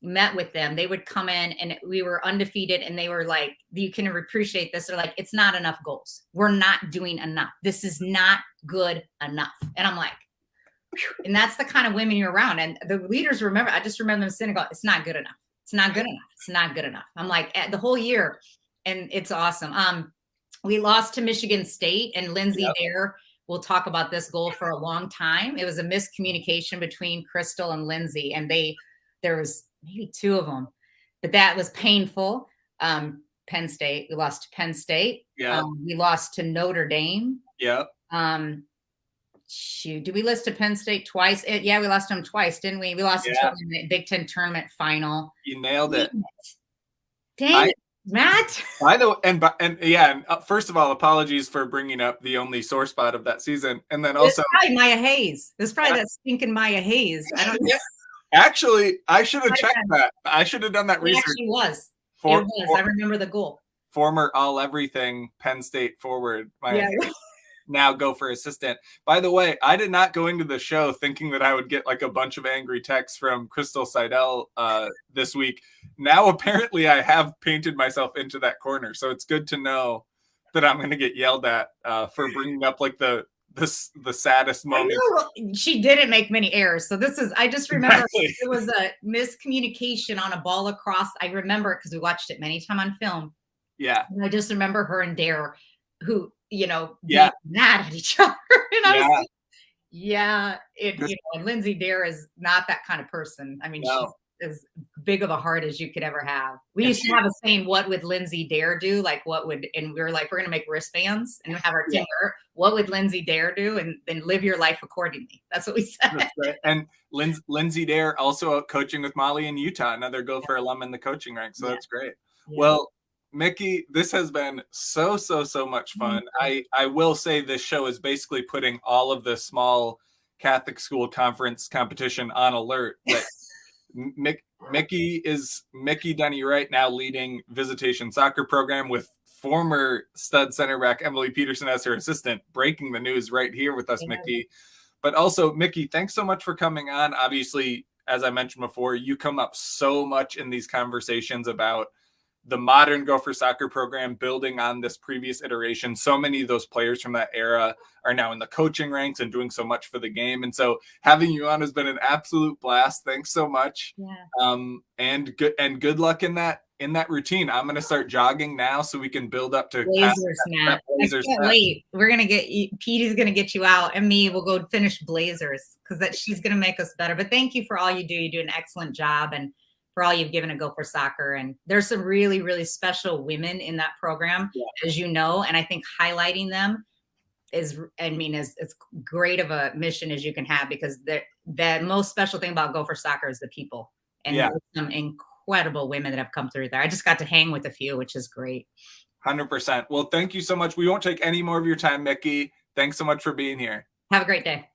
met with them, they would come in and we were undefeated and they were like, you can appreciate this. They're like, it's not enough goals. We're not doing enough. This is not good enough. And I'm like, whew. And that's the kind of women you're around. And the leaders remember, I just remember them sitting and go, it's not good enough. It's not good enough. It's not good enough. I'm like the whole year, and it's awesome. We lost to Michigan State, and Lindsay Dare will talk about this goal for a long time. It was a miscommunication between Crystal and Lindsay, and there was maybe 2 of them, but that was painful. Penn State, we lost to Penn State. Yeah. We lost to Notre Dame. Yeah. Shoot, did we lose to Penn State twice? We lost them twice, didn't we? We lost to the Big Ten tournament final. You nailed it. Dang it, Matt. I know, and first of all, apologies for bringing up the only sore spot of that season, and then also probably Maya Hayes. There's probably that stinking Maya Hayes. I don't know. Actually, I should have checked that. I should have done that research. It was. I remember the goal. Former all everything Penn State forward. Now Gopher assistant. By the way, I did not go into the show thinking that I would get like a bunch of angry texts from Crystal Seidel this week. Now, apparently, I have painted myself into that corner. So it's good to know that I'm going to get yelled at for bringing up like the saddest moment. She didn't make many errors. So I just remember it was a miscommunication on a ball across. I remember it because we watched it many times on film. Yeah. And I just remember her and Dare, who, being mad at each other. And I was like, and Lindsay Dare is not that kind of person. I mean, she's as big of a heart as you could ever have. We used to have a saying, what would Lindsay Dare do? Like, and we were like, we're going to make wristbands and have our team wear, what would Lindsay Dare do? And then live your life accordingly. That's what we said. That's right. And Lindsay Dare also out coaching with Molly in Utah, another Gopher alum in the coaching ranks. So that's great. Yeah. Well, Mikki, this has been so much fun. I will say this show is basically putting all of the small Catholic school conference competition on alert. But Mikki Denney Wright now leading Visitation Soccer program with former stud center back Emily Peterson as her assistant, breaking the news right here with us, Mikki. But also, Mikki, thanks so much for coming on. Obviously, as I mentioned before, you come up so much in these conversations about the modern Gopher soccer program building on this previous iteration. So many of those players from that era are now in the coaching ranks and doing so much for the game. And so having you on has been an absolute blast. Thanks so much. Yeah. And good luck in that routine. I'm going to start jogging now so we can build up to Blazers, Matt. I can't wait. We're going to get Petey's going to get you out, and me will go finish Blazers because she's going to make us better. But thank you for all you do. You do an excellent job, and for all you've given to Gopher Soccer. And there's some really, really special women in that program, as you know, and I think highlighting them is as great of a mission as you can have, because the most special thing about Gopher Soccer is the people, and Yeah. some incredible women that have come through there. I just got to hang with a few, which is great. 100%. Well, thank you so much. We won't take any more of your time, Mikki. Thanks so much for being here. Have a great day.